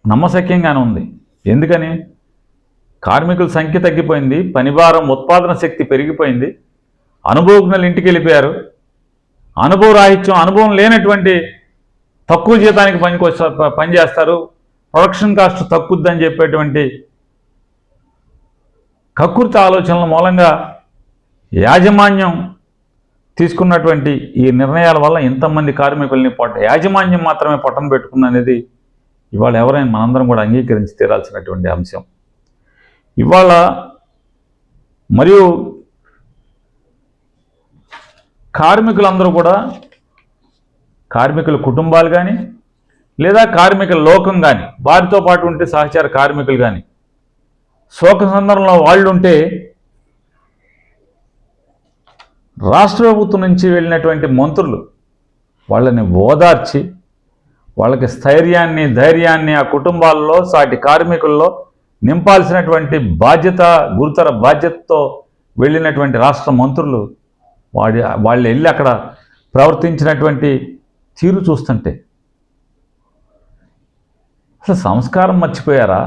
నమ్మశక్యంగానే ఉంది. ఎందుకని? కార్మికుల సంఖ్య తగ్గిపోయింది, పనిభారం ఉత్పాదన శక్తి పెరిగిపోయింది, అనుభవజ్ఞులు ఇంటికి వెళ్ళిపోయారు. అనుభవ రాహిత్యం, అనుభవం లేనటువంటి తక్కువ జీతానికి పనిచేస్తారు, ప్రొడక్షన్ కాస్ట్ తక్కువద్దని చెప్పేటువంటి కక్కుర్తి ఆలోచనల మూలంగా యాజమాన్యం తీసుకున్నటువంటి ఈ నిర్ణయాల వల్ల ఇంతమంది కార్మికుల్ని యాజమాన్యం మాత్రమే పొట్టన పెట్టుకుందనేది ఇవాళ ఎవరైనా మనందరం కూడా అంగీకరించి తీరాల్సినటువంటి అంశం. ఇవాళ మరియు కార్మికులందరూ కూడా, కార్మికుల కుటుంబాలు కానీ లేదా కార్మికుల లోకం కానీ, వారితో పాటు ఉంటే సహచార కార్మికులు కానీ, శోక సందర్భంలో వాళ్ళు ఉంటే రాష్ట్ర ప్రభుత్వం నుంచి వెళ్ళినటువంటి మంత్రులు వాళ్ళని ఓదార్చి వాళ్ళకి స్థైర్యాన్ని, ధైర్యాన్ని ఆ కుటుంబాల్లో, సాటి కార్మికుల్లో నింపాల్సినటువంటి బాధ్యత, గురుతర బాధ్యతతో వెళ్ళినటువంటి రాష్ట్ర మంత్రులు వాళ్ళు వెళ్ళి అక్కడ ప్రవర్తించినటువంటి తీరు చూస్తుంటే అసలు సంస్కారం మర్చిపోయారా?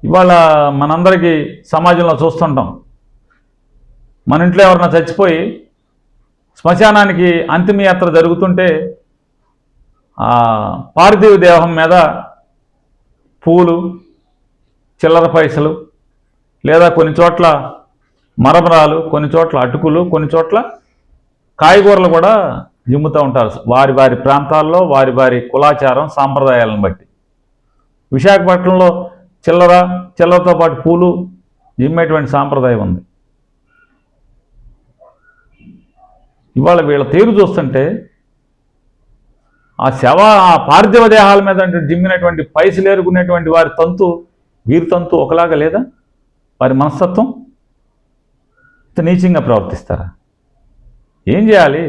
ఇవాళ మనందరికీ సమాజంలో చూస్తుంటాం, మన ఇంట్లో ఎవరైనా చచ్చిపోయి శ్మశానానికి అంతిమయాత్ర జరుగుతుంటే ఆ పార్థివ దేహం మీద పూలు, చిల్లర పైసలు, లేదా కొన్ని చోట్ల మరమరాలు, కొన్ని చోట్ల అటుకులు, కొన్ని చోట్ల కాయగూరలు కూడా జిమ్ముతూ ఉంటారు. వారి వారి ప్రాంతాల్లో వారి వారి కులాచారం, సాంప్రదాయాలను బట్టి. విశాఖపట్నంలో చిల్లరతో పాటు పూలు జిమ్మేటువంటి సాంప్రదాయం ఉంది. ఇవాళ వీళ్ళ తీరు చూస్తుంటే ఆ పార్థివ దేహాల మీద జిమ్మినటువంటి పైసలు ఏరుకునేటువంటి వారి తంతు, వీరి తంతు ఒకలాగా లేదా? వారి మనస్తత్వం ఇంత నీచంగా ప్రవర్తిస్తారా? ఏం చేయాలి?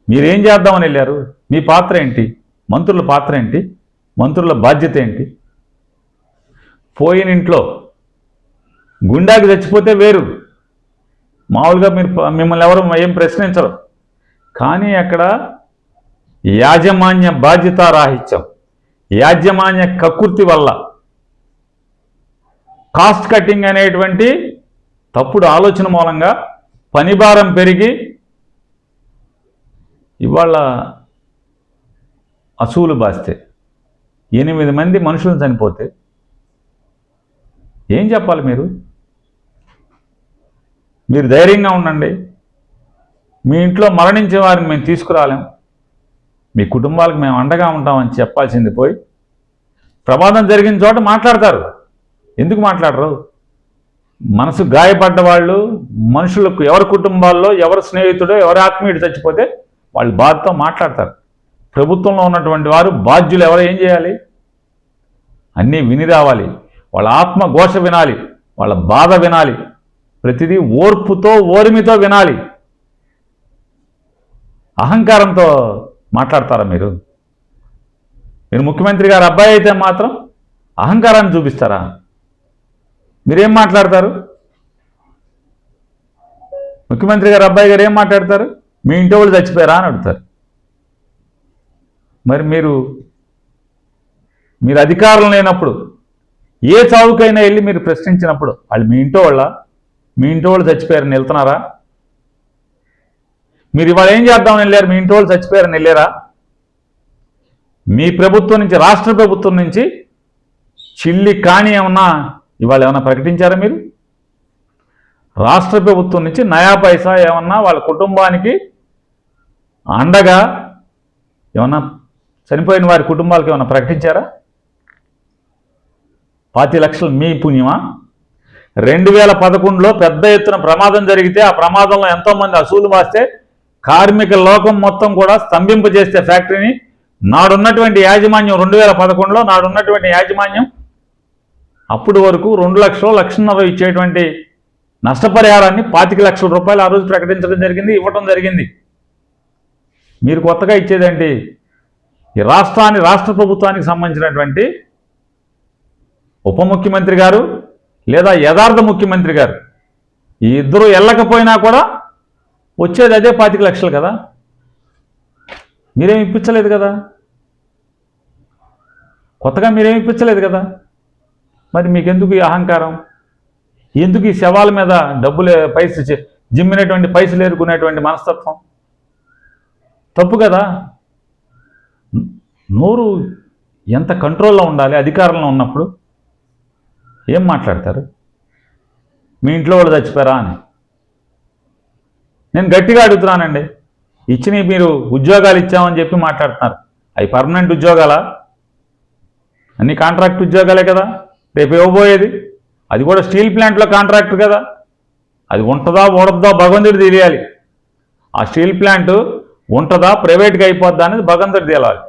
మీరేం చేద్దామని వెళ్ళారు? మీ పాత్ర ఏంటి? మంత్రుల పాత్ర ఏంటి? మంత్రుల బాధ్యత ఏంటి? పోయిన ఇంట్లో గుండాకి చచ్చిపోతే వేరు, మామూలుగా మిమ్మల్ని ఎవరు ఏం ప్రశ్నించరు. కానీ అక్కడ యాజమాన్య బాధ్యత రాహిత్యం, యాజమాన్య కక్కుర్తి వల్ల, కాస్ట్ కటింగ్ అనేటువంటి తప్పుడు ఆలోచన మూలంగా పనిభారం పెరిగి ఇవాళ అసూలు బాస్తే 8 మంది మనుషులు చనిపోతే ఏం చెప్పాలి? మీరు ధైర్యంగా ఉండండి, మీ ఇంట్లో మరణించే వారిని మేము తీసుకురాలేం, మీ కుటుంబాలకు మేము అండగా ఉంటామని చెప్పాల్సింది పోయి ప్రమాదం జరిగిన చోట మాట్లాడతారు. ఎందుకు మాట్లాడరు? మనసు గాయపడ్డ వాళ్ళు, మనుషులకు ఎవరి కుటుంబాల్లో ఎవరి స్నేహితుడో ఎవరి ఆత్మీయుడు చచ్చిపోతే వాళ్ళు బాధతో మాట్లాడతారు. ప్రభుత్వంలో ఉన్నటువంటి వారు బాధ్యులు ఎవరో ఏం చేయాలి? అన్నీ విని రావాలి, వాళ్ళ ఆత్మ ఘోష వినాలి, వాళ్ళ బాధ వినాలి, ప్రతిదీ ఓర్పుతో ఓర్మితో వినాలి. అహంకారంతో మాట్లాడతారా మీరు? ముఖ్యమంత్రి గారు అబ్బాయి అయితే మాత్రం అహంకారాన్ని చూపిస్తారా? మీరేం మాట్లాడతారు? ముఖ్యమంత్రి గారు అబ్బాయి గారు ఏం మాట్లాడతారు? మీ ఇంటి వాళ్ళు చచ్చిపోయారా అని అడుగుతారు. మరి మీరు అధికారం లేనప్పుడు ఏ చావుకైనా వెళ్ళి మీరు ప్రశ్నించినప్పుడు వాళ్ళు మీ ఇంటి వాళ్ళు చచ్చిపోయారని వెళ్తున్నారా? మీరు ఇవాళ ఏం చేద్దామని వెళ్ళారు? మీ ఇంటి వాళ్ళు చచ్చిపోయారని వెళ్ళారా? మీ ప్రభుత్వం నుంచి, రాష్ట్ర ప్రభుత్వం నుంచి చిల్లి కాని ఇవాళ ఏమన్నా ప్రకటించారా మీరు? రాష్ట్ర ప్రభుత్వం నుంచి నయా పైసా ఏమన్నా వాళ్ళ కుటుంబానికి అండగా ఏమన్నా చనిపోయిన వారి కుటుంబాలకు ఏమన్నా ప్రకటించారా? 25 లక్షలు మీ పుణ్యమా? 2011లో పెద్ద ఎత్తున ప్రమాదం జరిగితే ఆ ప్రమాదంలో ఎంతోమంది అసూలు వాస్తే కార్మిక లోకం మొత్తం కూడా స్తంభింపజేస్తే ఫ్యాక్టరీని నాడున్నటువంటి యాజమాన్యం 2011లో నాడున్నటువంటి యాజమాన్యం అప్పుడు వరకు 2 లక్షలు, 1,50,000 ఇచ్చేటువంటి నష్టపరిహారాన్ని 25 లక్షల రూపాయలు ఆ రోజు ప్రకటించడం జరిగింది, ఇవ్వటం జరిగింది. మీరు కొత్తగా ఇచ్చేదేంటి? ఈ రాష్ట్ర ప్రభుత్వానికి సంబంధించినటువంటి ఉప ముఖ్యమంత్రి గారు లేదా యథార్థ ముఖ్యమంత్రి గారు ఈ ఇద్దరు వెళ్ళకపోయినా కూడా వచ్చేది అదే 25 లక్షలు కదా. మీరేమి ఇప్పించలేదు కదా, కొత్తగా మీరేమి ఇప్పించలేదు కదా, మరి మీకెందుకు ఈ అహంకారం? ఎందుకు ఈ శవాల మీద డబ్బులు జిమ్మినటువంటి పైసలు ఏరుకునేటువంటి మనస్తత్వం? తప్పు కదా. నోరు ఎంత కంట్రోల్లో ఉండాలి అధికారంలో ఉన్నప్పుడు? ఏం మాట్లాడతారు? మీ ఇంట్లో వాళ్ళు చచ్చిపోయారా అని. నేను గట్టిగా అడుగుతున్నానండి. ఇచ్చినవి మీరు ఉద్యోగాలు ఇచ్చామని చెప్పి మాట్లాడుతున్నారు. అవి పర్మనెంట్ ఉద్యోగాలా? అన్ని కాంట్రాక్ట్ ఉద్యోగాలే కదా రేపు ఇవ్వబోయేది. అది కూడా స్టీల్ ప్లాంట్లో కాంట్రాక్ట్ కదా. అది ఉంటుందా ఊడద్దా భగవంతుడు తెలియాలి. ఆ స్టీల్ ప్లాంట్ ఉంటుందా ప్రైవేట్గా అయిపోద్దా అనేది భగవంతుడు తేలాలి.